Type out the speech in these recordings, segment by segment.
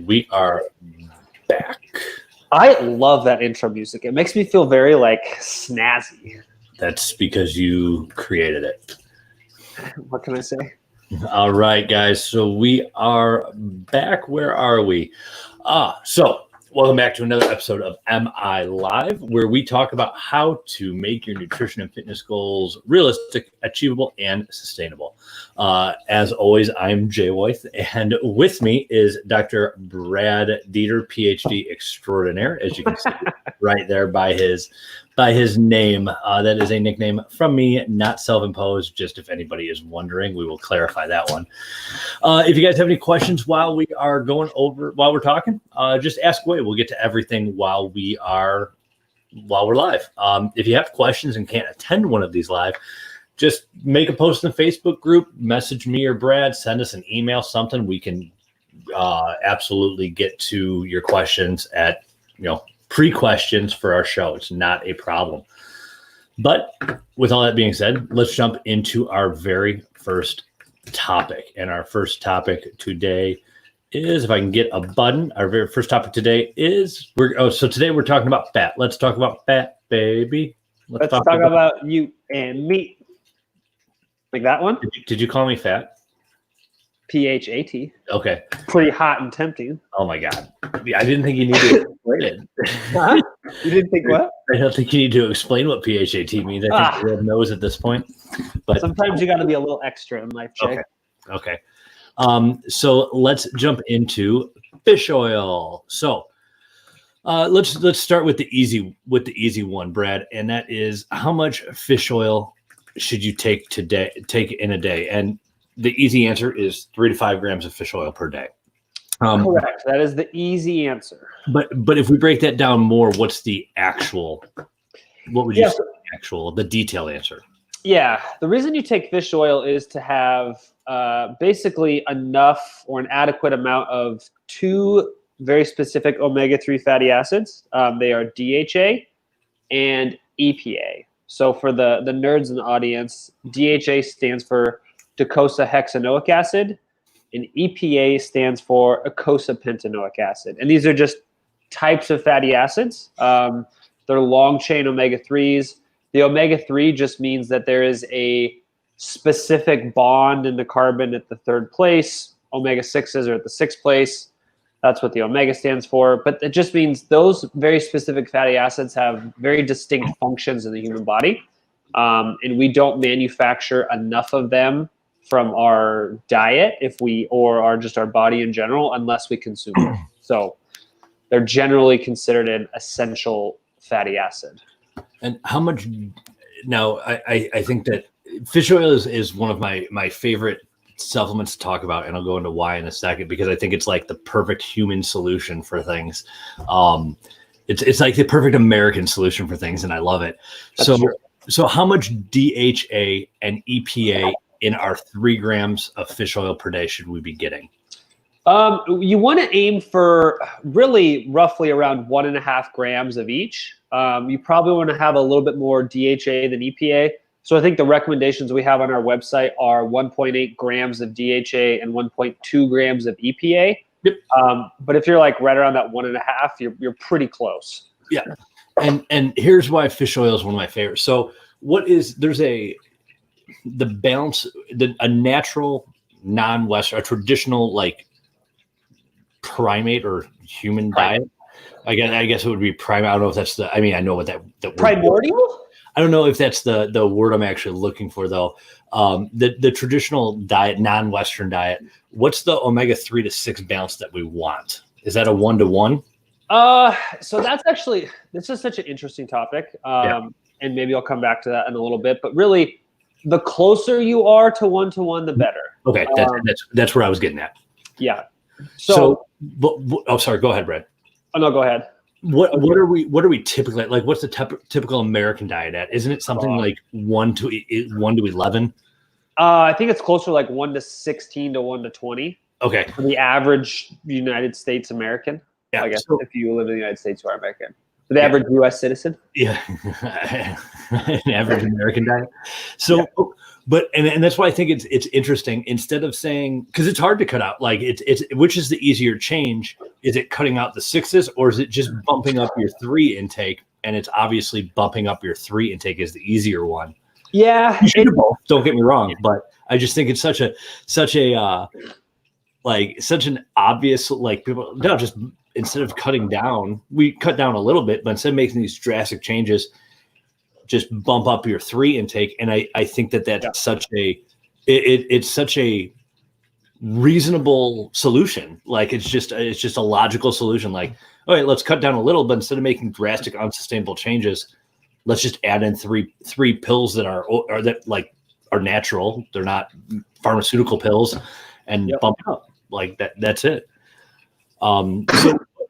we are back. I love that intro music. It makes me feel very like snazzy. That's because you created it. What can I say? All right, guys. So we are back. Where are we? So welcome back to another episode of MILIVE, where we talk about how to make your nutrition and fitness goals realistic, achievable, and sustainable. As always, I'm Jay Woith, and with me is Dr. Brad Dieter, PhD extraordinaire, as you can see right there by his name. That is a nickname from me, not self-imposed. Just if anybody is wondering, we will clarify that one. If you guys have any questions while we're talking, just ask away. We'll get to everything while we're live. If you have questions and can't attend one of these live, just make a post in the Facebook group, message me or Brad, send us an email, something. We can absolutely get to your questions at, pre-questions for our show. It's not a problem. But with all that being said, let's jump into our very first topic. And our first topic today is, if I can get a button, our very first topic today is, today we're talking about fat. Let's talk about fat, baby. Let's talk about you and me. Like that one? Did you call me fat? PHAT. Okay. Pretty hot and tempting. Oh my God. I didn't think you needed to explain it. Huh? You didn't think what? I don't think you need to explain what PHAT means. I think everyone knows at this point. But sometimes you got to be a little extra in life, Jay. Okay. So let's jump into fish oil. So let's start with the easy one, Brad, and that is, how much fish oil should you take in a day? And the easy answer is 3 to 5 grams of fish oil per day. Correct. That is the easy answer. But if we break that down more, what's the actual? What would you say the detailed answer? Yeah, the reason you take fish oil is to have basically enough or an adequate amount of 2 very specific omega-3 fatty acids. They are DHA and EPA. So for the nerds in the audience, DHA stands for docosahexaenoic acid, and EPA stands for eicosapentaenoic acid. And these are just types of fatty acids. They're long-chain omega-3s. The omega-3 just means that there is a specific bond in the carbon at the 3rd place. Omega-6s are at the 6th place. That's what the omega stands for. But it just means those very specific fatty acids have very distinct functions in the human body. And we don't manufacture enough of them from our diet or our body in general, unless we consume them. So they're generally considered an essential fatty acid. And how much? Now, I think that fish oil is one of my favorite supplements to talk about, and I'll go into why in a second, because I think it's like the perfect human solution for things. It's like the perfect American solution for things, and I love it. That's true. So how much DHA and EPA in our 3 grams of fish oil per day should we be getting? You want to aim for really roughly around 1.5 grams of each. You probably want to have a little bit more DHA than EPA. So I think the recommendations we have on our website are 1.8 grams of DHA and 1.2 grams of EPA. Yep. But if you're like right around that 1.5, you're pretty close. Yeah. And here's why fish oil is one of my favorites. So the balance, a natural non-Western, a traditional like primate or human diet. I guess it would be primate. I don't know if that's I know what that primordial. I don't know if that's the word I'm actually looking for, though. The traditional diet, non-Western diet, what's the omega-3 to 6 balance that we want? Is that a 1-to-1? So this is such an interesting topic. And maybe I'll come back to that in a little bit. But really, the closer you are to 1-to-1, the better. Okay, that's where I was getting at. Yeah. Sorry. Go ahead, Brad. Oh no, go ahead. What are we typically like? What's the typical American diet at? Isn't it something like 1 to 11? I think it's closer like 1 to 16 to 1 to 20. Okay. For the average United States American. Yeah. I guess if you live in the United States, you are American. The average U.S. citizen. Yeah, an average American diet. So, but and that's why I think it's interesting. Instead of saying, because it's hard to cut out, like it's which is the easier change? Is it cutting out the 6s, or is it just bumping up your 3 intake? And it's obviously bumping up your 3 intake is the easier one. Yeah, you should do both. Don't get me wrong, but I just think it's such an obvious, like, people no, just instead of cutting down, we cut down a little bit, but instead of making these drastic changes, just bump up your 3 intake. And I think that's it's such a reasonable solution. Like, it's just a logical solution. Like, all right, let's cut down a little, but instead of making drastic, unsustainable changes, let's just add in three pills that are natural. They're not pharmaceutical pills, and bump it up like that. That's it. So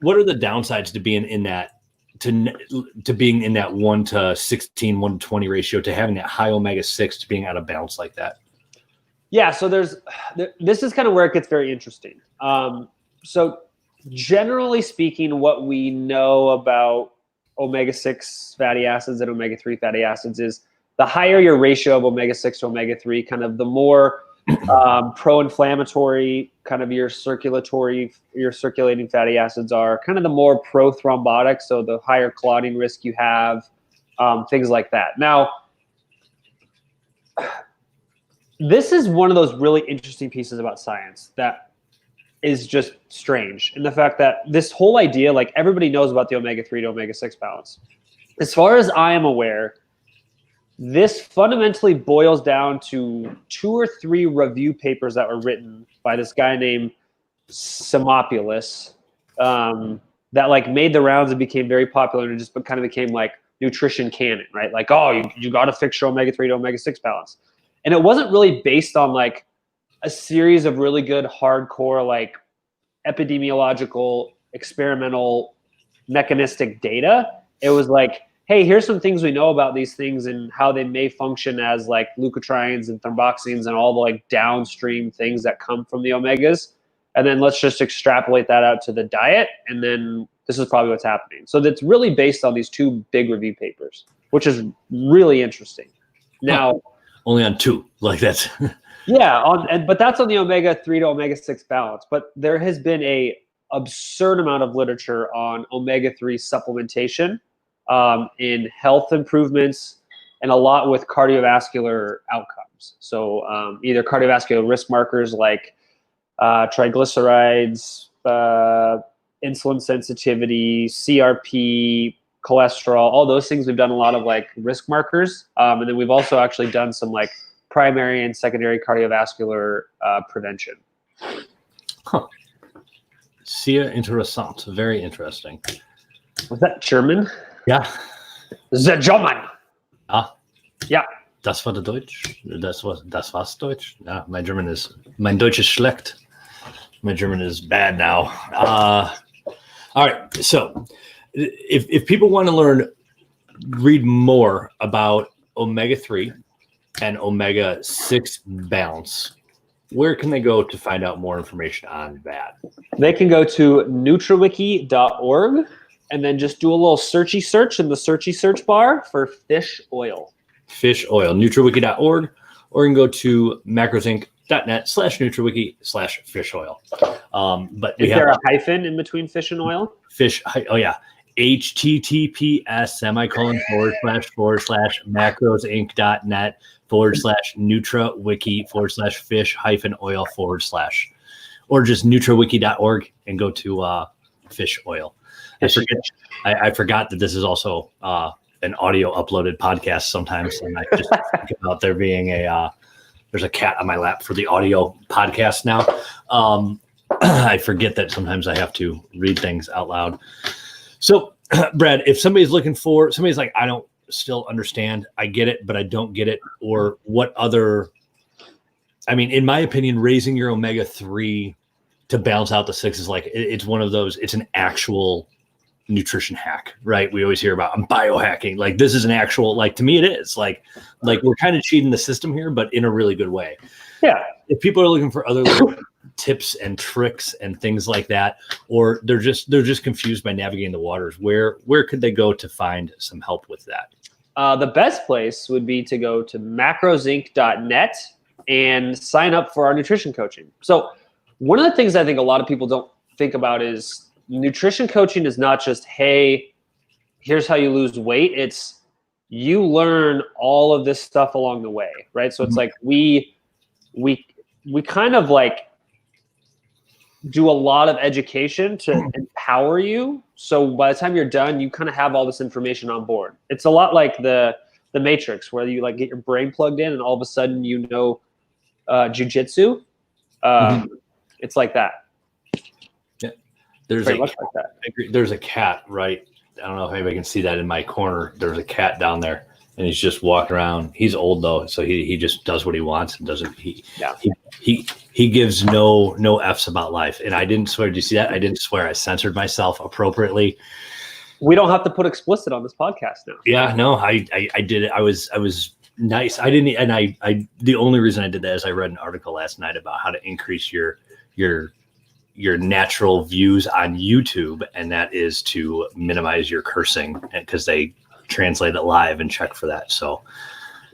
what are the downsides to being in that, to being in that 1 to 16, 1 to 20 ratio, to having that high omega-6, to being out of balance like that? Yeah. So this is kind of where it gets very interesting. So generally speaking, what we know about omega-6 fatty acids and omega-3 fatty acids is the higher your ratio of omega-6 to omega-3, kind of the more pro-inflammatory kind of your circulating fatty acids are, kind of the more pro-thrombotic, so the higher clotting risk you have, things like that. Now, this is one of those really interesting pieces about science that is just strange, in the fact that this whole idea, like, everybody knows about the omega-3 to omega-6 balance. As far as I am aware, this fundamentally boils down to 2 or 3 review papers that were written by this guy named Simopoulos, that like made the rounds and became very popular, and just kind of became like nutrition canon, right? Like, oh, you got to fix your omega-3 to omega-6 balance. And it wasn't really based on like a series of really good hardcore like epidemiological, experimental, mechanistic data. It was like, hey, here's some things we know about these things and how they may function as like leukotrienes and thromboxanes and all the like downstream things that come from the omegas. And then let's just extrapolate that out to the diet. And then this is probably what's happening. So that's really based on these 2 big review papers, which is really interesting. Now, only on 2, like that's but that's on the omega-3 to omega-6 balance. But there has been a absurd amount of literature on omega-3 supplementation in health improvements, and a lot with cardiovascular outcomes. So either cardiovascular risk markers like triglycerides, insulin sensitivity, CRP, cholesterol, all those things. We've done a lot of like risk markers. And then we've also actually done some like primary and secondary cardiovascular prevention. Sehr interessant. Very interesting. Was that German? Yeah. The German. Ah. Yeah. Das war der Deutsch. Das war's Deutsch. Yeah, mein Deutsch ist schlecht. My German is bad now. All right. So if people want to read more about omega-3 and omega-6 balance, where can they go to find out more information on that? They can go to NutriWiki.org and then just do a little searchy search in the searchy search bar for fish oil. Fish oil, NutriWiki.org, or you can go to macrosinc.net/NutriWiki/fish oil. But is there a hyphen in between fish and oil? Fish, oh yeah. https://macrosinc.net/NutraWiki/fish-oil/ or just NutriWiki.org and go to fish oil. I forgot that this is also an audio uploaded podcast sometimes, and I just think about there being there's a cat on my lap for the audio podcast now. I forget that sometimes I have to read things out loud. So, Brad, if somebody's like, I don't still understand, I get it, but I don't get it, or what other, I mean, in my opinion, raising your omega-3 to balance out the 6 is like, it's one of those, it's an actual nutrition hack, right? We always hear about, I'm biohacking. Like, this is an actual, like, to me, it is like we're kind of cheating the system here, but in a really good way. Yeah. If people are looking for other tips and tricks and things like that, or they're just confused by navigating the waters, where could they go to find some help with that? The best place would be to go to macrosinc.net and sign up for our nutrition coaching. So one of the things I think a lot of people don't think about is nutrition coaching is not just, hey, here's how you lose weight. It's you learn all of this stuff along the way, right? So it's like we kind of like do a lot of education to empower you. So by the time you're done, you kind of have all this information on board. It's a lot like the Matrix, where you like get your brain plugged in and all of a sudden you know jujitsu. It's like that. Yeah, there's Pretty much like that. I agree. There's a cat, right? I don't know if anybody can see that in my corner. There's a cat down there, and he's just walking around. He's old though, so he just does what he wants and doesn't. He gives no F's about life. And I didn't swear. Do you see that? I didn't swear. I censored myself appropriately. We don't have to put explicit on this podcast now. Yeah, no, I did it. I was nice. I didn't, and I the only reason I did that is I read an article last night about how to increase your natural views on YouTube, and that is to minimize your cursing, because they translate it live and check for that. So,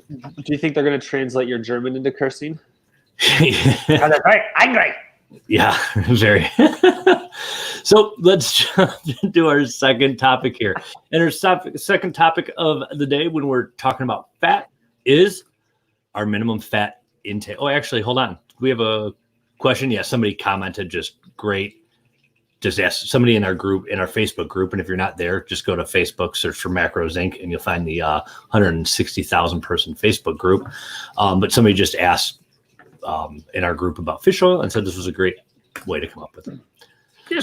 do you think they're going to translate your German into cursing? Yeah, very. So let's jump into our second topic here. And our second topic of the day, when we're talking about fat, is our minimum fat intake. Oh, actually, hold on. We have a question. Yeah, somebody commented, just great. Just ask somebody in our group, in our Facebook group. And if you're not there, just go to Facebook, search for Macros Inc., and you'll find the 160,000 person Facebook group. But somebody just asked in our group about fish oil and said this was a great way to come up with it. Yeah.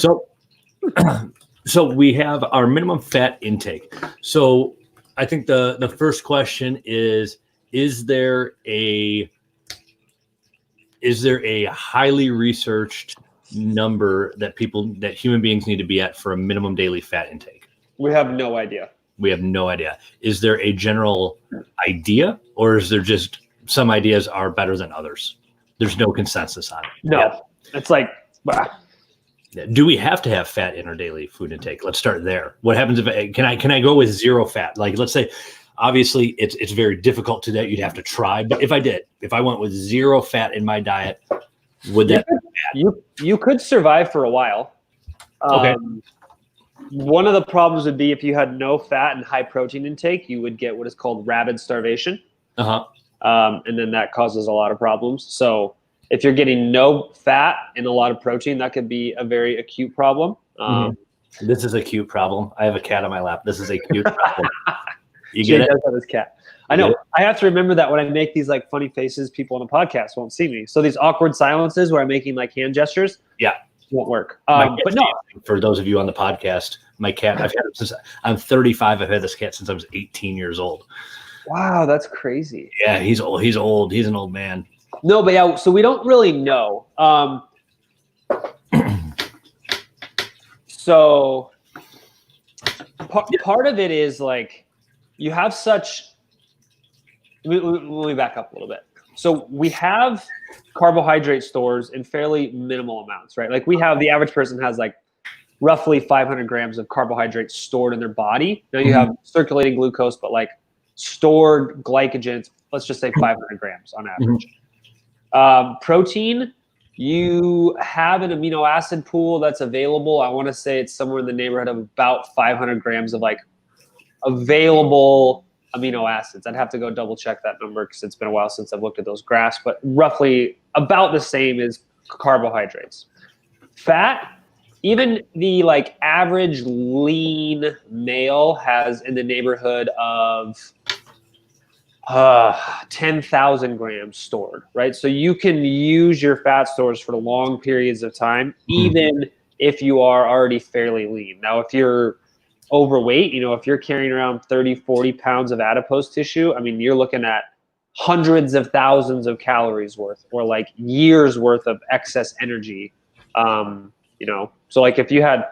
So we have our minimum fat intake. So I think the first question is there a highly researched number that human beings need to be at for a minimum daily fat intake? We have no idea. We have no idea. Is there a general idea, or is there just some ideas are better than others? There's no consensus on it. No, yet. It's like, do we have to have fat in our daily food intake? Let's start there. What happens if can I go with zero fat? Like, let's say, obviously it's very difficult to that. You'd have to try. But if I went with zero fat in my diet, would that be bad? You could survive for a while. Okay. One of the problems would be if you had no fat and high protein intake, you would get what is called rabid starvation. And then that causes a lot of problems. So if you're getting no fat and a lot of protein, that could be a very acute problem. This is a cute problem. I have a cat on my lap. This is a cute problem. You Jay get it? Does have his cat. I know. I have to remember that when I make these like funny faces, people on a podcast won't see me. So these awkward silences where I'm making like hand gestures, won't work. But no, for those of you on the podcast, my cat, I've had it since I'm 35. I've had this cat since I was 18 years old. Wow, that's crazy. Yeah, he's old. He's old. He's an old man. No, but yeah, so we don't really know. So part of it is like you have such. Let me back up a little bit. So we have carbohydrate stores in fairly minimal amounts, right? Like we have the average person has like roughly 500 grams of carbohydrates stored in their body. Now you have circulating glucose, but like stored glycogen, let's just say 500 grams on average. Protein, you have an amino acid pool that's available. I want to say it's somewhere in the neighborhood of about 500 grams of like available amino acids. I'd have to go double check that number because it's been a while since I've looked at those graphs, but roughly about the same as carbohydrates. Fat, even the like average lean male has in the neighborhood of 10,000 grams stored, right? So you can use your fat stores for long periods of time, even if you are already fairly lean. Now, if you're overweight, if you're carrying around 30, 40 pounds of adipose tissue, I mean, you're looking at hundreds of thousands of calories worth or like years worth of excess energy. So like if you had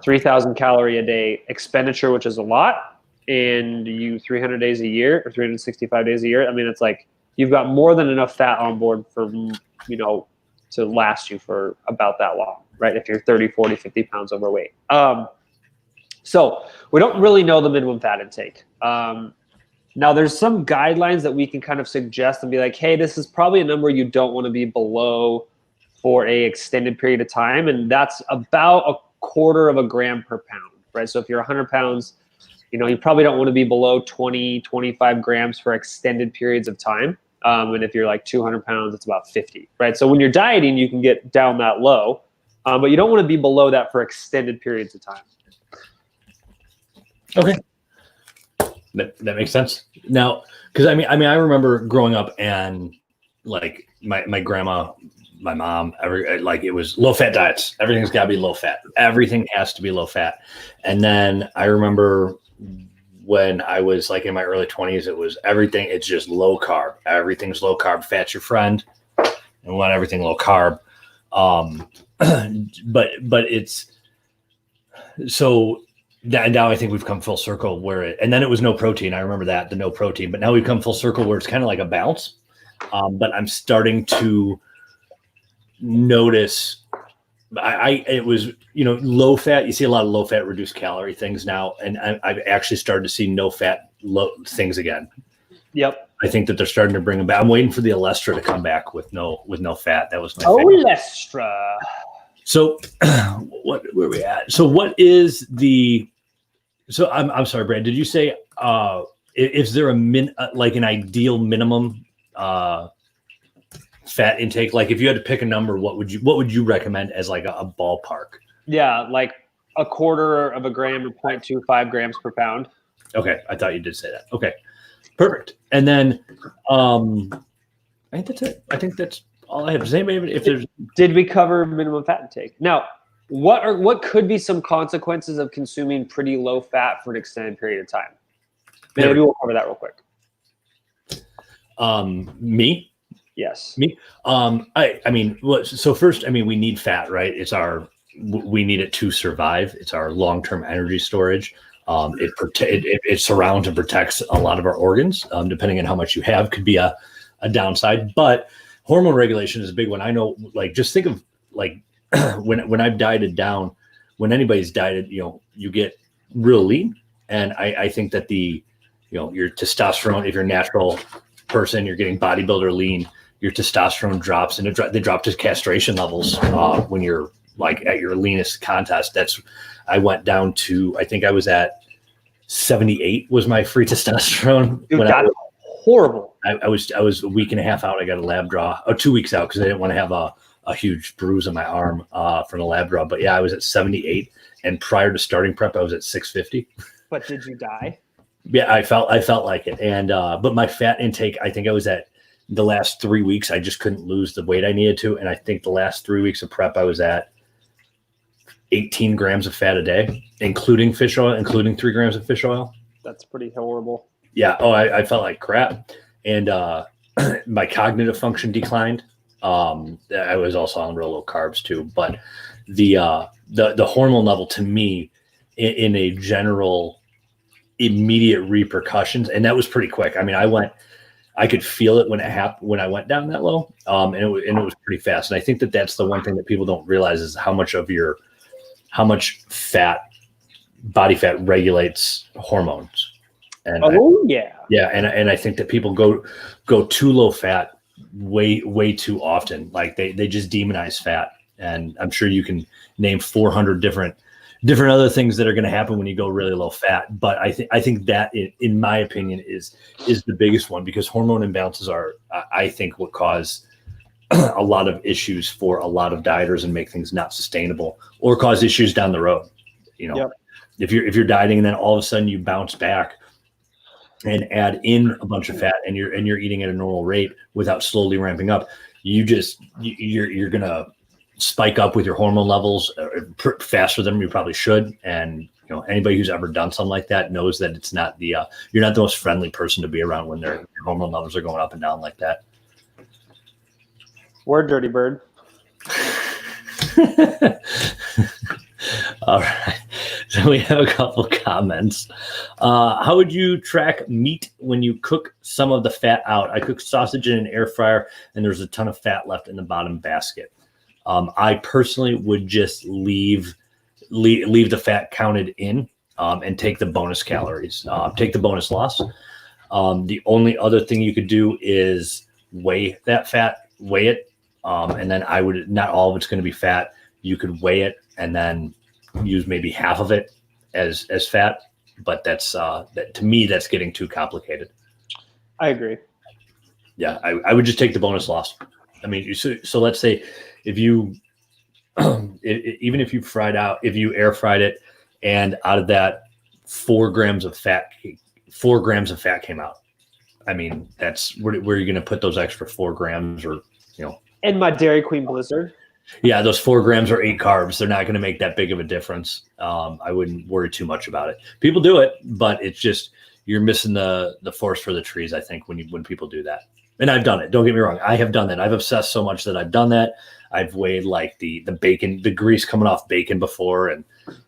3,000 calorie a day expenditure, which is a lot, and you 300 days a year or 365 days a year, I mean, it's like you've got more than enough fat on board for, to last you for about that long, right? If you're 30, 40, 50 pounds overweight. So we don't really know the minimum fat intake. Now there's some guidelines that we can kind of suggest and be like, hey, this is probably a number you don't want to be below for a extended period of time. And that's about 1/4 of a gram per pound, right? So if you're 100 pounds, you probably don't want to be below 20, 25 grams for extended periods of time. And if you're like 200 pounds, it's about 50, right? So when you're dieting, you can get down that low, but you don't want to be below that for extended periods of time. Okay. That makes sense. Now, because I remember growing up and like my grandma, my mom, it was low fat diets. Everything's got to be low fat. Everything has to be low fat. And then I remember when I was like in my early 20s, it was everything. It's just low carb. Everything's low carb. Fat's your friend, and want everything low carb. But it's so. Now I think we've come full circle and then it was no protein. I remember that, the no protein, but now we've come full circle where it's kind of like a balance. But I'm starting to notice it was, low fat. You see a lot of low fat, reduced calorie things now. And I've actually started to see no fat low things again. Yep. I think that they're starting to bring them back. I'm waiting for the Olestra to come back with no fat. That was my favorite. Olestra. So where are we at? So what is so I'm sorry, Brad, did you say, is there like an ideal minimum, fat intake? Like if you had to pick a number, what would you recommend as like a ballpark? Yeah. Like 1/4 of a gram or 0.25 grams per pound. Okay. I thought you did say that. Okay, perfect. And then, I think that's it. I think that's all I have. Does anybody, did we cover minimum fat intake? Now, what could be some consequences of consuming pretty low fat for an extended period of time? Maybe we'll cover that real quick. Me? Yes. Me? So first, we need fat, right? We need it to survive. It's our long-term energy storage. It surrounds and protects a lot of our organs. Depending on how much you have, could be a downside, but hormone regulation is a big one. I know, like, just think of like when I've dieted down, when anybody's dieted, you get real lean. And I think that your testosterone, if you're a natural person, you're getting bodybuilder lean, your testosterone drops, and they drop to castration levels when you're like at your leanest contest. I went down to, I think I was at 78 was my free testosterone. Dude, that's horrible. I was a week and a half out. I got a lab draw, 2 weeks out, because I didn't want to have a huge bruise on my arm from the lab draw. But yeah, I was at 78, and prior to starting prep, I was at 650. But did you die? Yeah, I felt like it. And but my fat intake, I think I was at the last 3 weeks, I just couldn't lose the weight I needed to. And I think the last 3 weeks of prep, I was at 18 grams of fat a day, including fish oil, including 3 grams of fish oil. That's pretty horrible. Yeah. Oh, I felt like crap. And my cognitive function declined. I was also on real low carbs too. But the hormone level, to me, in a general immediate repercussions, and that was pretty quick. I could feel it when it happened, when I went down that low. And it was pretty fast. And I think that that's the one thing that people don't realize is how much body fat regulates hormones. And and I think that people go too low fat way too often. Like they just demonize fat, and I'm sure you can name 400 different other things that are going to happen when you go really low fat. But I think that, in my opinion, is the biggest one, because hormone imbalances are, I think, what cause a lot of issues for a lot of dieters and make things not sustainable, or cause issues down the road. Yep. If you're dieting and then all of a sudden you bounce back and add in a bunch of fat, and you're eating at a normal rate without slowly ramping up, you're gonna spike up with your hormone levels faster than you probably should. And anybody who's ever done something like that knows that it's not you're not the most friendly person to be around when your hormone levels are going up and down like that. Word, dirty bird. All right. So we have a couple comments. How would you track meat when you cook some of the fat out? I cook sausage in an air fryer, and there's a ton of fat left in the bottom basket. I personally would just leave the fat counted in and take the bonus calories, take the bonus loss. The only other thing you could do is weigh that fat, weigh it. And then I would, not all of it's going to be fat. You could weigh it and then use maybe half of it as fat. But that's, that, to me, that's getting too complicated. I agree. Yeah. I would just take the bonus loss. I mean, so let's say if you, even if you air fried it and out of that 4 grams of fat came out. I mean, that's where you're going to put those extra 4 grams or, And my Dairy Queen Blizzard. Yeah, those 4 grams or 8 carbs, they're not going to make that big of a difference. I wouldn't worry too much about it. People do it, but it's just, you're missing the forest for the trees, I think, when people do that. And I've done it. Don't get me wrong. I have done that. I've obsessed so much that I've done that. I've weighed like the bacon, the grease coming off bacon before, and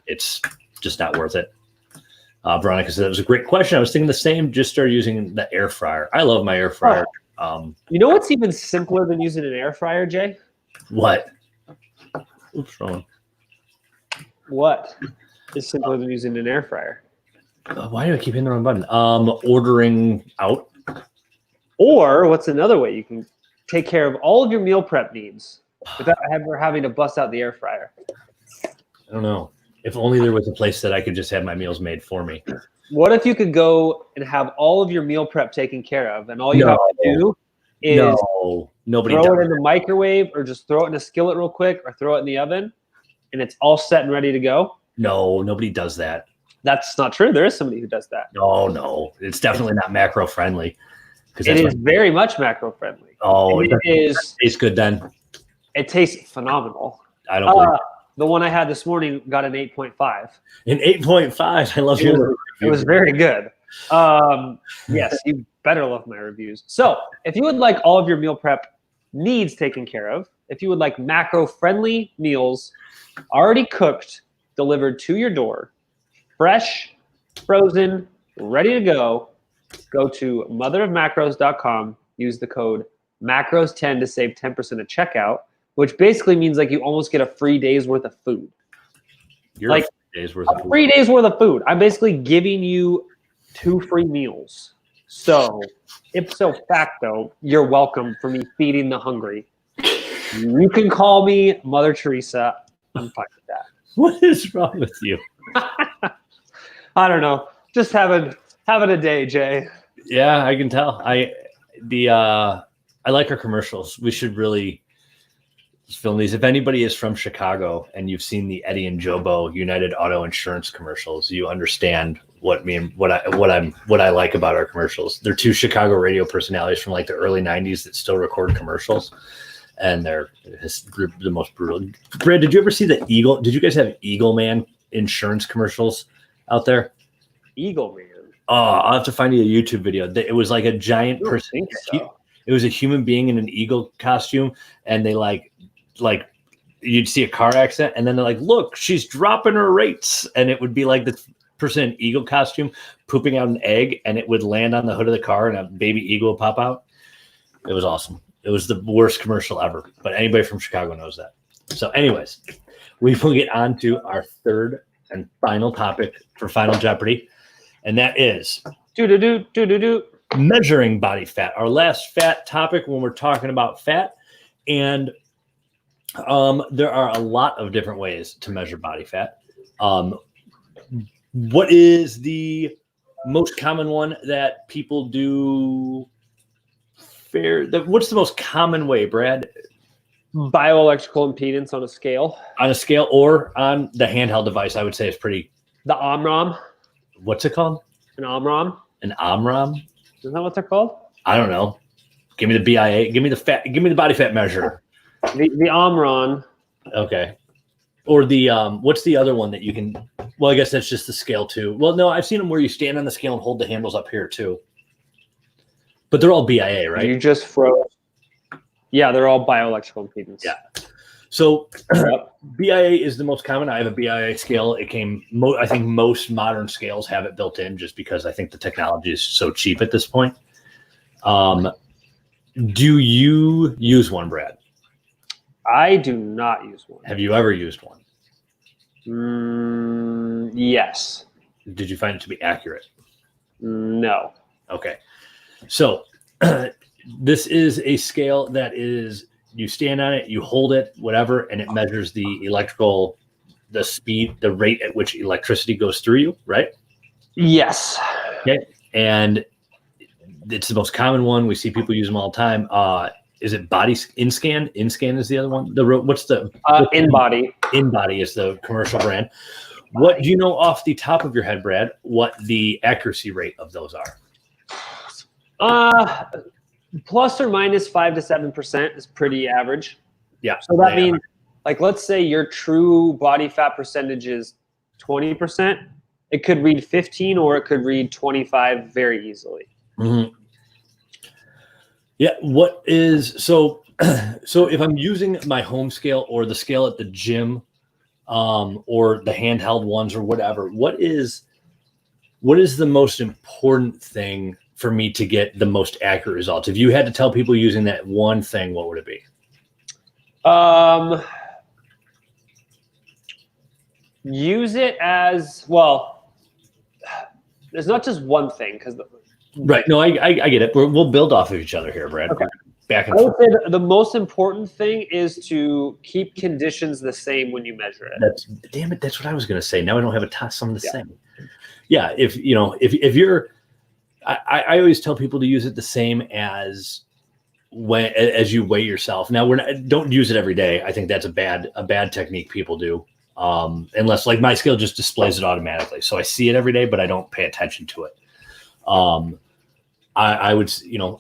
it's just not worth it. Veronica said that was a great question. I was thinking the same. Just started using the air fryer. I love my air fryer. You know what's even simpler than using an air fryer, Jay? What? Oops, wrong. What is simpler than using an air fryer? Why do I keep hitting the wrong button? Ordering out. Or what's another way you can take care of all of your meal prep needs without ever having to bust out the air fryer? I don't know. If only there was a place that I could just have my meals made for me. What if you could go and have all of your meal prep taken care of, and all you have to do is nobody throw it in the microwave, or just throw it in a skillet real quick, or throw it in the oven, and it's all set and ready to go? No, nobody does that. That's not true. There is somebody who does that. No. It's definitely not macro friendly. It is very much macro friendly. Oh, it tastes good then. It tastes phenomenal. I don't believe it. The one I had this morning got an 8.5. An 8.5. I love you. It was very good. Yes, you better love my reviews. So if you would like all of your meal prep needs taken care of, if you would like macro-friendly meals, already cooked, delivered to your door, fresh, frozen, ready to go to motherofmacros.com, use the code MACROS10 to save 10% at checkout, which basically means like you almost get a free day's worth of food. Like a 3 days worth of food. I'm basically giving you 2 free meals. So ipso facto, you're welcome for me feeding the hungry. You can call me Mother Teresa. I'm fine with that. What is wrong with you? I don't know. Just having a day, Jay. Yeah, I can tell. I like our commercials. We should really film these. If anybody is from Chicago and you've seen the Eddie and Jobo United Auto Insurance commercials, you understand what I like about our commercials. They're 2 Chicago radio personalities from like the early 90s that still record commercials, and they're the most brutal. Brad, did you ever see the Eagle? Did you guys have Eagle Man insurance commercials out there? Eagle Man. Oh, I'll have to find you a YouTube video. It was like a giant person. So. It was a human being in an eagle costume, and they like you'd see a car accident, and then they're like, "Look, she's dropping her rates," and it would be like the person in eagle costume pooping out an egg, and it would land on the hood of the car, and a baby eagle would pop out. It was awesome. It was the worst commercial ever, but anybody from Chicago knows that. So, anyways, we will get on to our third and final topic for Final Jeopardy, and that is measuring body fat. Our last fat topic when we're talking about fat, and there are a lot of different ways to measure body fat. What is the most common one that people do? What's the most common way, Brad? Bioelectrical impedance on a scale. On a scale or on the handheld device, I would say it's pretty. The OMROM. What's it called? An OMROM. An OMROM? Isn't that what they're called? I don't know. Give me the BIA. Give me the fat. Give me the body fat measure. The OMRON. Okay. Or the what's the other one that you can? Well, I guess that's just the scale too. Well, no, I've seen them where you stand on the scale and hold the handles up here too. But they're all BIA, right? You just froze. Yeah, they're all bioelectrical impedance. Yeah. So BIA is the most common. I have a BIA scale. It came. I think most modern scales have it built in, just because I think the technology is so cheap at this point. Do you use one, Brad? I do not use one. Have you ever used one? Yes. Did you find it to be accurate? No. Okay. So this is a scale that is, you stand on it, you hold it, whatever, and it measures the speed, the rate at which electricity goes through you, right? Yes. Okay. And it's the most common one. We see people use them all the time. Is it body InScan? InScan is the other one. What's the InBody? InBody is the commercial brand. What do you know off the top of your head, Brad, what the accuracy rate of those are? Plus or minus 5 to 7% is pretty average. Yeah. So that means, like, let's say your true body fat percentage is 20%. It could read 15 or it could read 25 very easily. Mm-hmm. Yeah. What is so if I'm using my home scale or the scale at the gym, or the handheld ones or whatever, what is the most important thing for me to get the most accurate results? If you had to tell people using that one thing, what would it be? Use it as well. There's not just one thing, because right. No, I get it. We'll build off of each other here, Brad. Okay. Back and I would forth. say the most important thing is to keep conditions the same when you measure it. Damn it. That's what I was going to say. Now I don't have a test on the same. Yeah. If you're, I always tell people to use it the same as as you weigh yourself. Now don't use it every day. I think that's a bad technique people do. Unless, like, my scale just displays it automatically. So I see it every day, but I don't pay attention to it. I would,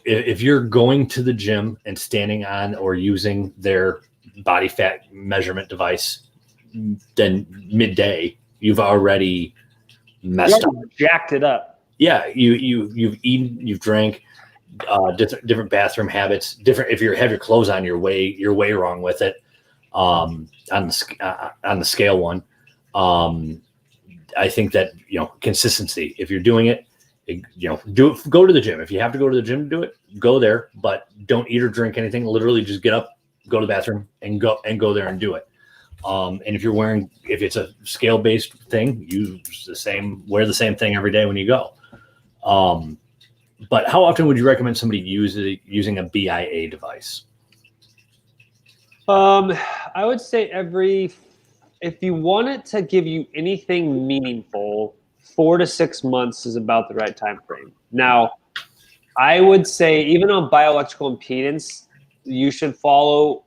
if you're going to the gym and standing on or using their body fat measurement device, then midday, you've already messed up. Jacked it up. Yeah. You've eaten, you've drank, different bathroom habits, different. If you have your clothes on, you're way wrong with it. On the scale one. I think that, consistency, if you're doing it, do it, go to the gym. If you have to go to the gym to do it, go there, but don't eat or drink anything. Literally just get up, go to the bathroom and go there and do it. And if it's a scale based thing, wear the same thing every day when you go. But how often would you recommend somebody using a BIA device? I would say if you want it to give you anything meaningful, 4 to 6 months is about the right time frame. Now, I would say even on bioelectrical impedance, you should follow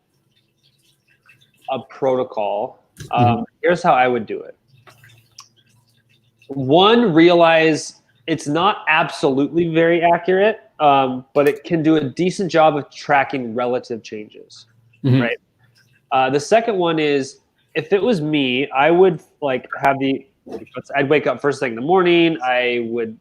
a protocol. Here's how I would do it. One, realize it's not absolutely very accurate, but it can do a decent job of tracking relative changes, right? The second one is, if it was me, I would I'd wake up first thing in the morning. I would,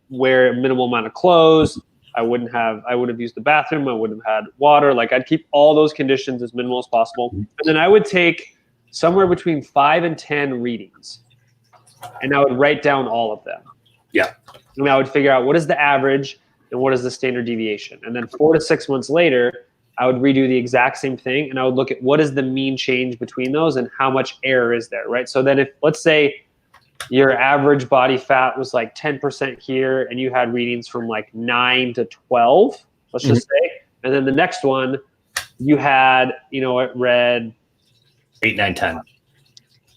wear a minimal amount of clothes. I would have used the bathroom. I would have had water. Like, I'd keep all those conditions as minimal as possible. And then I would take somewhere between 5 and 10 readings, and I would write down all of them. Yeah. And I would figure out what is the average and what is the standard deviation. And then 4 to 6 months later, I would redo the exact same thing, and I would look at what is the mean change between those and how much error is there, right? So then if, let's say, your average body fat was like 10% here and you had readings from like 9 to 12, let's just say, and then the next one you had, it read 8, 9, 10.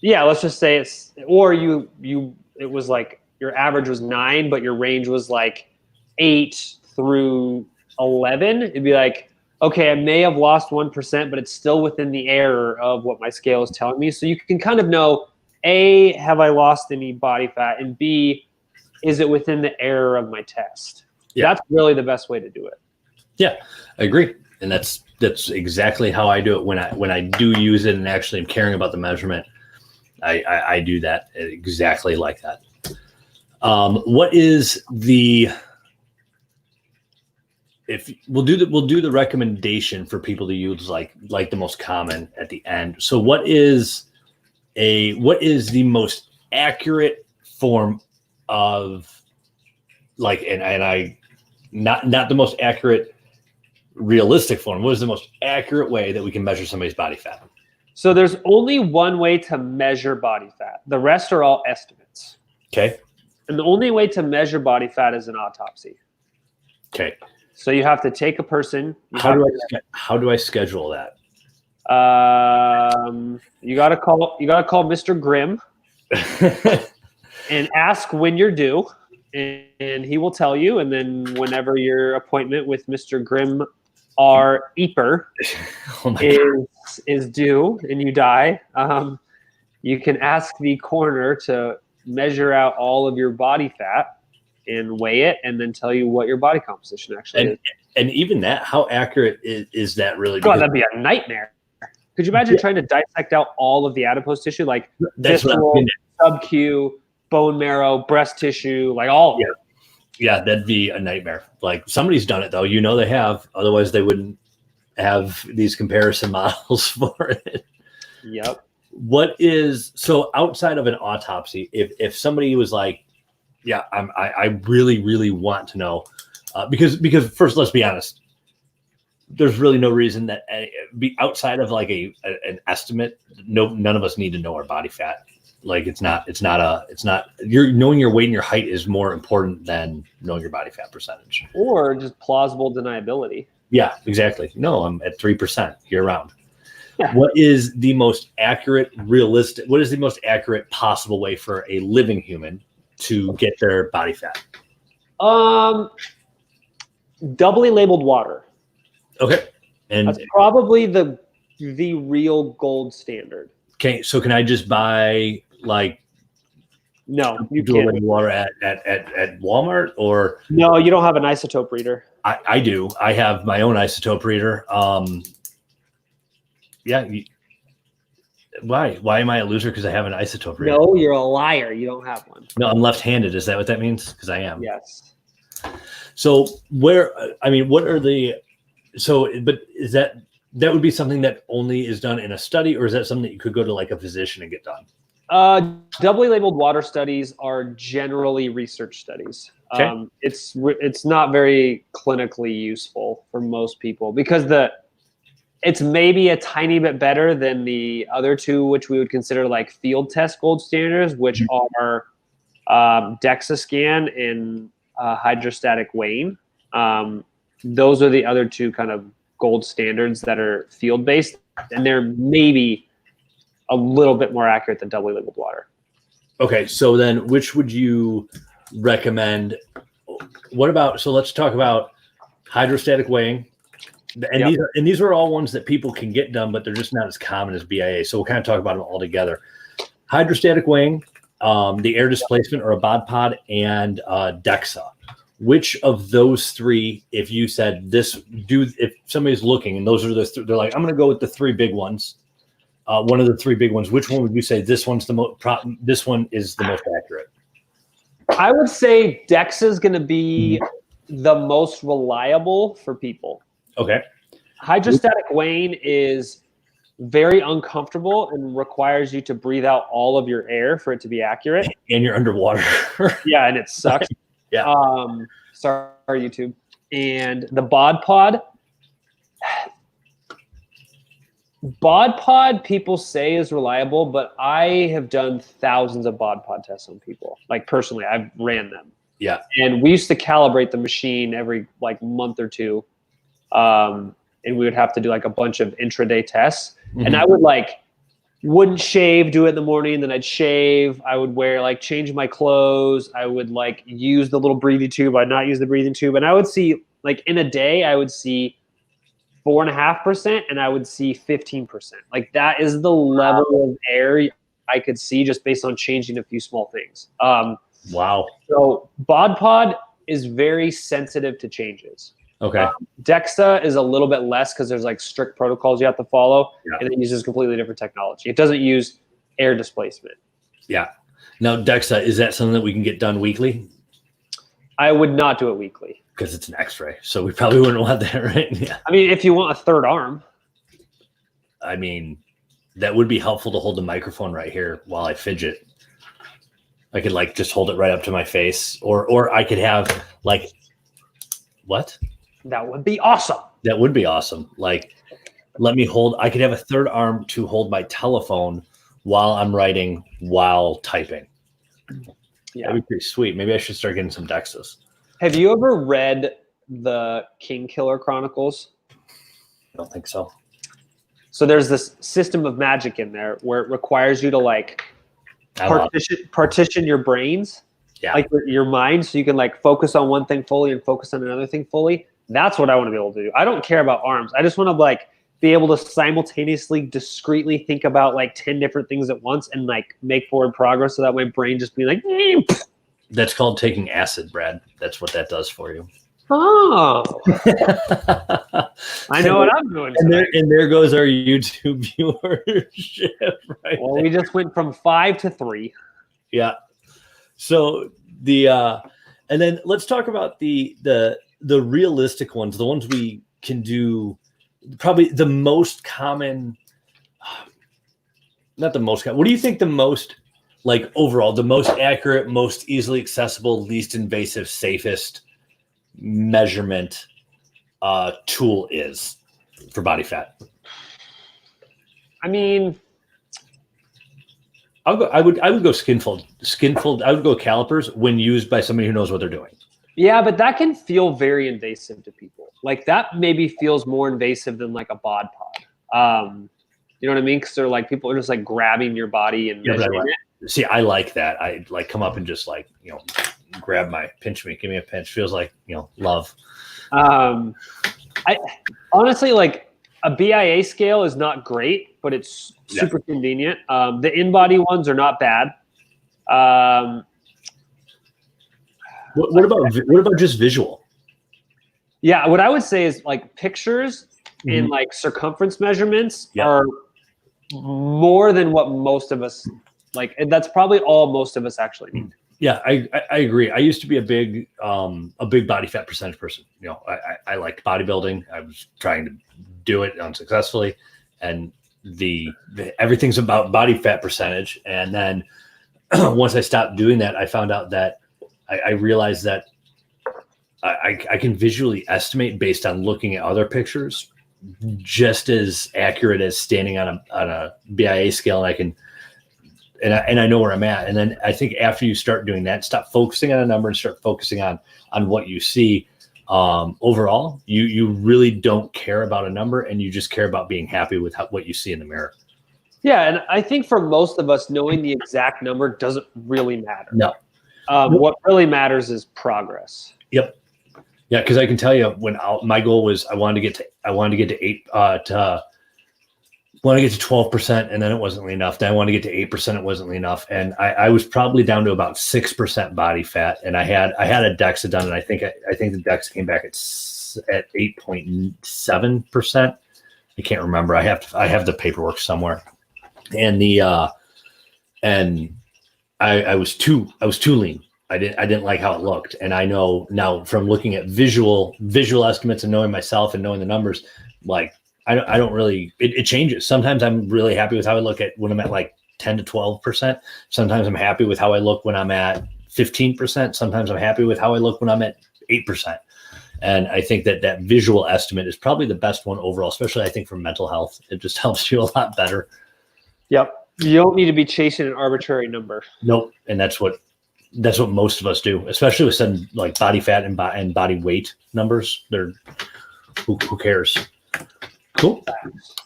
Yeah, let's just say it was like your average was 9, but your range was like 8 through 11. It'd be like, okay, I may have lost 1%, but it's still within the error of what my scale is telling me. So you can kind of know, A, have I lost any body fat? And B, is it within the error of my test? Yeah. That's really the best way to do it. Yeah, I agree. And that's exactly how I do it when I do use it and actually am caring about the measurement. I do that exactly like that. What is the... If we'll do the recommendation for people to use like the most common at the end. So what is the most accurate form of, like, and I not the most accurate realistic form? What is the most accurate way that we can measure somebody's body fat? So there's only one way to measure body fat. The rest are all estimates. Okay. And the only way to measure body fat is an autopsy. Okay. So you have to take a person. How do I schedule that? You gotta call Mr. Grimm and ask when you're due, and he will tell you. And then whenever your appointment with Mr. Grimm R. Eeper is due and you die, you can ask the coroner to measure out all of your body fat and weigh it, and then tell you what your body composition actually is. And even that, how accurate is that really? God, that'd be a nightmare. Could you imagine trying to dissect out all of the adipose tissue, like visceral, sub-Q, bone marrow, breast tissue, like all of it? Yeah, that'd be a nightmare. Like, somebody's done it though. You know they have. Otherwise, they wouldn't have these comparison models for it. Yep. So outside of an autopsy, if somebody was like, yeah, I really, really want to know, because first, let's be honest, there's really no reason that be outside of like an estimate. None of us need to know our body fat. Like, it's not knowing your weight and your height is more important than knowing your body fat percentage. Or just plausible deniability. Yeah, exactly. No, I'm at 3% year round. Yeah. What is the most accurate, realistic? What is the most accurate possible way for a living human to get their body fat? Doubly labeled water. Okay. And that's probably the real gold standard. Okay, so can I just buy like no, you can't water at Walmart? Or no, you don't have an isotope reader. I do. I have my own isotope reader. Why am I a loser because I have an isotope reader? No, you're a liar. You don't have one. No, I'm left-handed. Is that what that means? Because I am. Yes. So but is that would be something that only is done in a study, or is that something that you could go to like a physician and get done? Doubly labeled water studies are generally research studies. Okay. It's not very clinically useful for most people because it's maybe a tiny bit better than the other two, which we would consider like field test gold standards, which are DEXA scan and hydrostatic weighing. Those are the other two kind of gold standards that are field based, and they're maybe a little bit more accurate than doubly labeled water. Okay, so then which would you recommend? So let's talk about hydrostatic weighing. And these are all ones that people can get done, but they're just not as common as BIA. So we'll kind of talk about them all together. Hydrostatic weighing, the air displacement or a bod pod, and DEXA. Which of those three, if you said if somebody's looking and those are they're like, I'm going to go with the three big ones. One of the three big ones. Which one would you say this one is the most accurate? I would say DEXA is going to be the most reliable for people. Okay. Hydrostatic weighing is very uncomfortable and requires you to breathe out all of your air for it to be accurate. And you're underwater. Yeah, and it sucks. Yeah. Sorry, YouTube. And the bod pod, people say is reliable, but I have done thousands of bod pod tests on people. Like, personally, I've ran them. Yeah. And we used to calibrate the machine every like month or two. And we would have to do like a bunch of intraday tests. Mm-hmm. And I wouldn't shave, do it in the morning, then I'd shave. I would change my clothes. I would use the little breathing tube. I'd not use the breathing tube. And I would see in a day, I would see 4.5% and I would see 15%. Like, that is the level of air I could see just based on changing a few small things. Wow. So bod pod is very sensitive to changes. Okay. DEXA is a little bit less because there's strict protocols you have to follow, and it uses completely different technology. It doesn't use air displacement. Yeah. Now, DEXA, is that something that we can get done weekly? I would not do it weekly. Because it's an X-ray, so we probably wouldn't want that, right? Yeah. I mean, if you want a third arm. I mean, that would be helpful to hold the microphone right here while I fidget. I could just hold it right up to my face, or I could have what? That would be awesome. That would be awesome. Like, I could have a third arm to hold my telephone while I'm writing, while typing. Yeah. That'd be pretty sweet. Maybe I should start getting some Dexas. Have you ever read the Kingkiller Chronicles? I don't think so. So there's this system of magic in there where it requires you to like partition your brains, like your mind, so you can like focus on one thing fully and focus on another thing fully. That's what I want to be able to do. I don't care about arms. I just want to like be able to simultaneously, discreetly think about like 10 different things at once and like make forward progress, so that my brain just be like. That's called taking acid, Brad. That's what that does for you. Oh, I know what I'm doing. And there goes our YouTube viewership. Right. Well, we just went from 5 to 3. Yeah. So and then let's talk about the realistic ones, the ones we can do. Probably the most common, not the most common. What do you think the most, like overall, the most accurate, most easily accessible, least invasive, safest measurement tool is for body fat? I mean, I would go skinfold. I would go calipers when used by somebody who knows what they're doing. Yeah, but that can feel very invasive to people. Like that maybe feels more invasive than like a bod pod. You know what I mean? Because they're like, people are just like grabbing your body and measuring it. See, I like that. I like come up and just like, pinch me, give me a pinch. Feels like, love. I honestly, like a BIA scale is not great, but it's super convenient. The in-body ones are not bad. What about just visual? Yeah, what I would say is like pictures and like circumference measurements are more than what most of us like. And that's probably all most of us actually need. Yeah, I agree. I used to be a big body fat percentage person. I liked bodybuilding. I was trying to do it unsuccessfully, and the everything's about body fat percentage. And then once I stopped doing that, I found out that I realized that I can visually estimate based on looking at other pictures just as accurate as standing on a BIA scale, and I know where I'm at. And then I think after you start doing that, stop focusing on a number and start focusing on what you see. Overall, you really don't care about a number, and you just care about being happy with what you see in the mirror. Yeah, and I think for most of us, knowing the exact number doesn't really matter. No. What really matters is progress. Yep. Yeah, because I can tell you my goal was I wanted to get to 12%, and then it wasn't enough. Then I wanted to get to 8%, it wasn't enough, and I was probably down to about 6% body fat, and I had a DEXA done, and I think the DEXA came back at 8.7%. I can't remember. I have the paperwork somewhere, and I was too lean. I didn't like how it looked, and I know now from looking at visual estimates and knowing myself and knowing the numbers, like I don't really. It changes. Sometimes I'm really happy with how I look at when I'm at like 10 to 12%. Sometimes I'm happy with how I look when I'm at 15%. Sometimes I'm happy with how I look when I'm at 8%. And I think that visual estimate is probably the best one overall, especially I think for mental health. It just helps you a lot better. Yep. You don't need to be chasing an arbitrary number. Nope. And that's what most of us do, especially with some like body fat and body weight numbers. Who cares? Cool.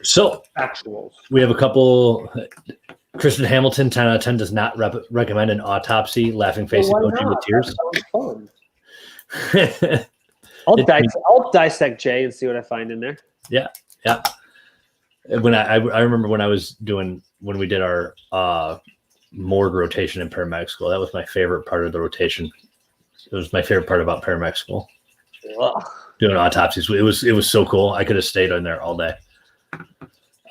So actuals. We have a couple. Kristen Hamilton, 10 out of 10, does not recommend an autopsy. Laughing face emoji with tears. Fun. I'll dissect Jay and see what I find in there. Yeah. When I remember when we did our morgue rotation in paramedic school, that was my favorite part of the rotation. It was my favorite part about paramedic school. Ugh. Doing autopsies. It was so cool. I could have stayed on there all day.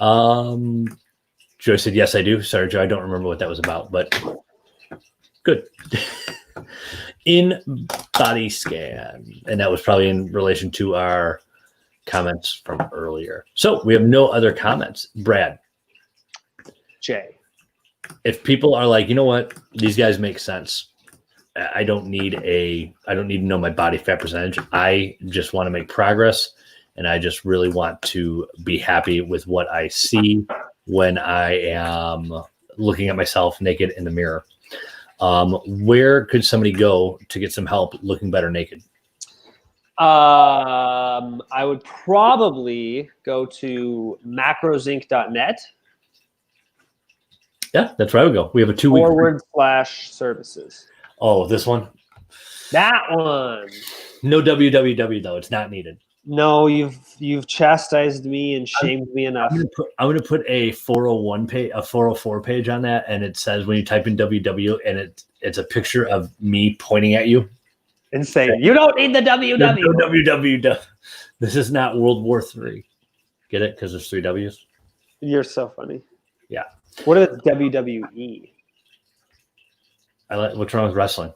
Joe said, yes, I do. Sorry, Joe, I don't remember what that was about, but good. In body scan. And that was probably in relation to our comments from earlier. So we have no other comments. Brad. Jay. If people are like, you know what, these guys make sense. I don't need to know my body fat percentage. I just want to make progress and I just really want to be happy with what I see when I am looking at myself naked in the mirror. Where could somebody go to get some help looking better naked? I would probably go to macrozinc.net. Yeah, that's where I would go. We have a 2-week /services. Oh, this one? That one. No www though. It's not needed. No, you've chastised me and shamed me enough. I'm gonna put a 401 page, a 404 page on that, and it says when you type in www, and it's a picture of me pointing at you. Insane. You don't need the www. No www. This is not World War III. Get it? Because there's 3 W's. You're so funny. Yeah. What is WWE? What's wrong with wrestling?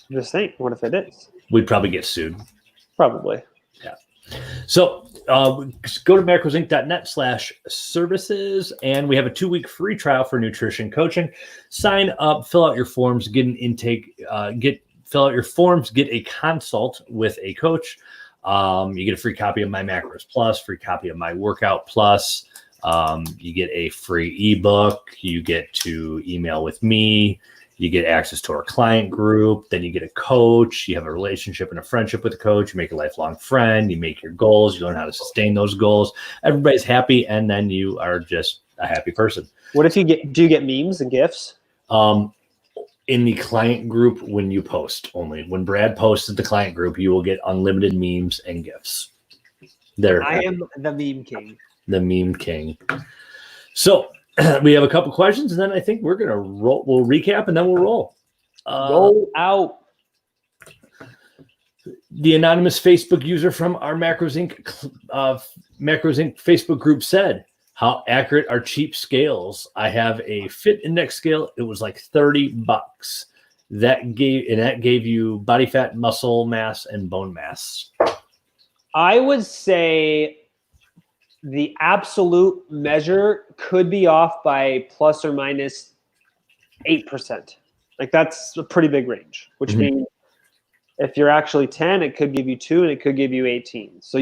I'm just saying. What if it is? We'd probably get sued. Probably. Yeah. So go to macrozinc.net/services, and we have a 2-week free trial for nutrition coaching. Sign up, fill out your forms, get an intake, fill out your forms, get a consult with a coach. You get a free copy of my Macros Plus, free copy of my Workout Plus. You get a free ebook. You get to email with me. You get access to our client group. Then you get a coach. You have a relationship and a friendship with the coach. You make a lifelong friend. You make your goals. You learn how to sustain those goals. Everybody's happy, and then you are just a happy person. What if do you get memes and GIFs? In the client group, when you post only. When Brad posts at the client group, you will get unlimited memes and GIFs. I am the meme king. The meme king. So we have a couple questions, and then I think we're gonna roll. We'll recap, and then we'll roll. Roll out. The anonymous Facebook user from our Macros Inc. Facebook group said, "How accurate are cheap scales? I have a Fit Index scale. It was like $30. That gave you body fat, muscle mass, and bone mass." I would say the absolute measure could be off by plus or minus 8%. Like that's a pretty big range, which means if you're actually 10, it could give you 2 and it could give you 18. So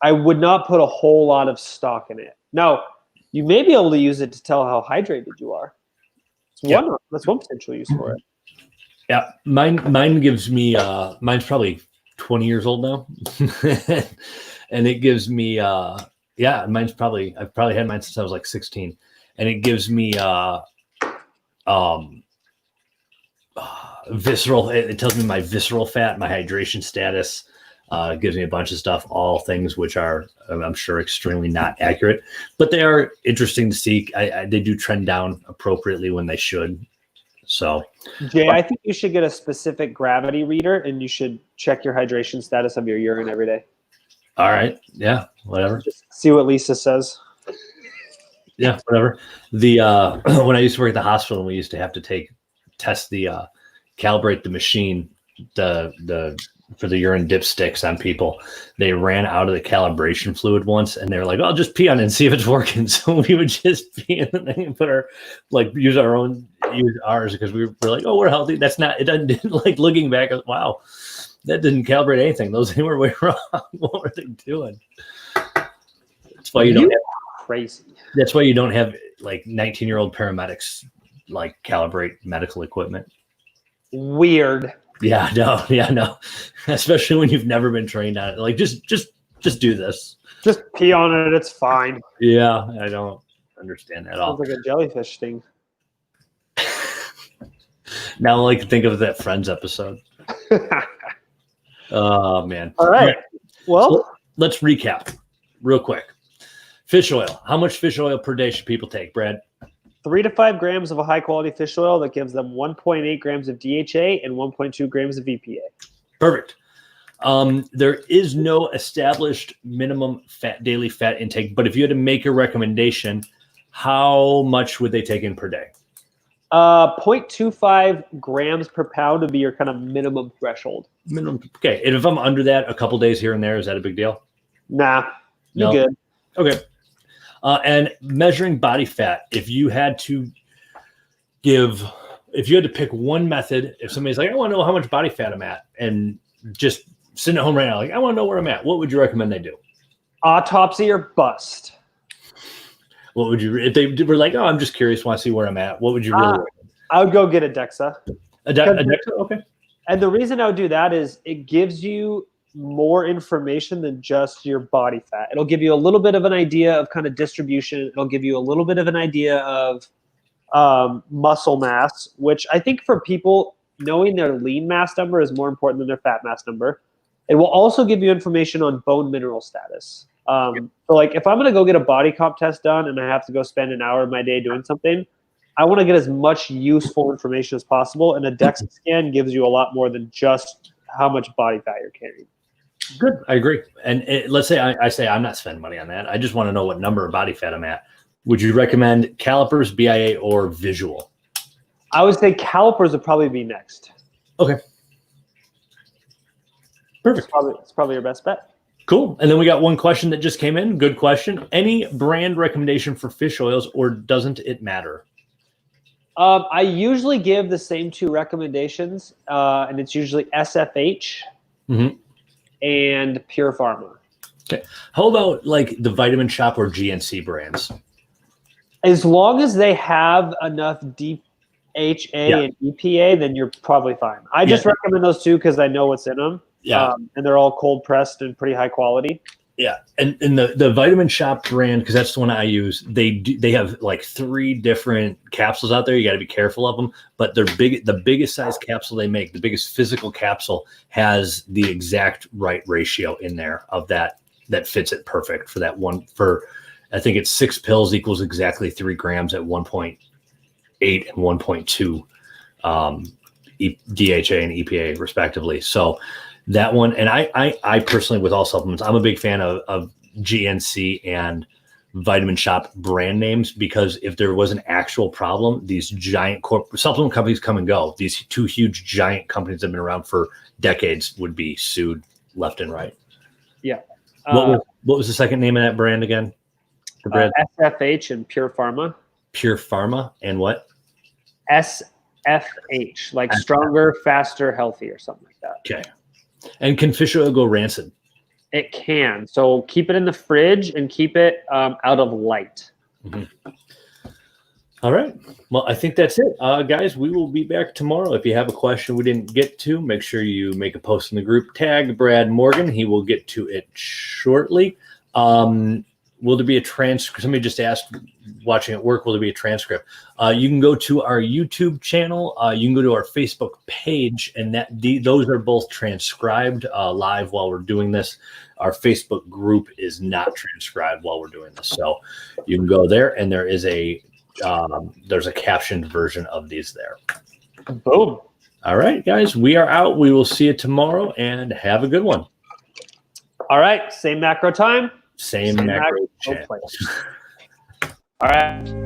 I would not put a whole lot of stock in it. Now, you may be able to use it to tell how hydrated you are. That's one potential use for it. Yeah, mine gives me mine's probably 20 years old now. And it gives me I've probably had mine since I was like 16, and it gives me visceral. It tells me my visceral fat, my hydration status. It gives me a bunch of stuff, all things which are, I'm sure, extremely not accurate, but they are interesting to see. They do trend down appropriately when they should. So, Jay, I think you should get a specific gravity reader, and you should check your hydration status of your urine every day. All right. Yeah. Whatever. Just see what Lisa says. Yeah. Whatever. The when I used to work at the hospital, we used to have to calibrate the machine, for the urine dipsticks on people. They ran out of the calibration fluid once, and they were like, "I'll just pee on it and see if it's working." So we would just pee in the thing and use ours because we were like, "Oh, we're healthy." That's not. It doesn't like looking back. Wow. That didn't calibrate anything. Those things were way wrong. What were they doing? That's why you don't have crazy. That's why you don't have like 19-year-old paramedics like calibrate medical equipment. Weird. Yeah, no. Especially when you've never been trained on it. Like just do this. Just pee on it. It's fine. Yeah, I don't understand that at all. Sounds like a jellyfish thing. Now all I can think of is that Friends episode. Oh, man. All right. Well, so let's recap real quick. Fish oil. How much fish oil per day should people take, Brad? 3 to 5 grams of a high-quality fish oil that gives them 1.8 grams of DHA and 1.2 grams of EPA. Perfect. There is no established minimum daily fat intake, but if you had to make a recommendation, how much would they take in per day? 0.25 grams per pound would be your kind of minimum threshold. Minimum. Okay. And if I'm under that a couple days here and there, is that a big deal? Nah, you're good. Okay. And measuring body fat, if you had to pick one method, if somebody's like, I want to know how much body fat I'm at, and just sitting at home right now, like I want to know where I'm at, what would you recommend they do? Autopsy or bust. What would you, if they were like, oh, I'm just curious, want to see where I'm at, what would you really recommend? I would go get a DEXA. A DEXA? Okay. And the reason I would do that is it gives you more information than just your body fat. It'll give you a little bit of an idea of kind of distribution. It'll give you a little bit of an idea of muscle mass, which I think for people, knowing their lean mass number is more important than their fat mass number. It will also give you information on bone mineral status. So like if I'm going to go get a body comp test done and I have to go spend an hour of my day doing something, I want to get as much useful information as possible. And a DEXA scan gives you a lot more than just how much body fat you're carrying. Good. I agree. And let's say I say I'm not spending money on that. I just want to know what number of body fat I'm at. Would you recommend calipers, BIA, or visual? I would say calipers would probably be next. Okay. Perfect. It's probably your best bet. Cool. And then we got one question that just came in. Good question. Any brand recommendation for fish oils, or doesn't it matter? I usually give the same two recommendations, and it's usually SFH and Pure Pharma. Okay. How about like the Vitamin Shoppe or GNC brands? As long as they have enough DHA and EPA, then you're probably fine. I just recommend those two because I know what's in them. Yeah. And they're all cold pressed and pretty high quality. Yeah. And the Vitamin Shoppe brand, because that's the one I use, they have like 3 different capsules out there. You got to be careful of them. But the biggest size capsule they make, the biggest physical capsule, has the exact right ratio in there of that fits it perfect for that one. For I think it's 6 pills equals exactly 3 grams at 1.8 and 1.2 DHA and EPA respectively. So that one, and I personally, with all supplements, I'm a big fan of GNC and Vitamin Shoppe brand names, because if there was an actual problem, these giant supplement companies come and go. These 2 huge giant companies that have been around for decades would be sued left and right. Yeah. What was the second name of that brand again? The brand? SFH and Pure Pharma. Pure Pharma and what? SFH, like stronger, faster, healthy, or something like that. Okay. And can fish oil go rancid? It can. So keep it in the fridge and keep it out of light. All right. Well, I think that's it. Guys, we will be back tomorrow. If you have a question we didn't get to, make sure you make a post in the group. Tag Brad Morgan. He will get to it shortly. Will there be a transcript? Somebody just asked, watching at work, will there be a transcript? You can go to our YouTube channel. You can go to our Facebook page, and those are both transcribed live while we're doing this. Our Facebook group is not transcribed while we're doing this. So you can go there, and there's a captioned version of these there. Boom. All right, guys, we are out. We will see you tomorrow, and have a good one. All right, same macro time. Same macro channel. All right.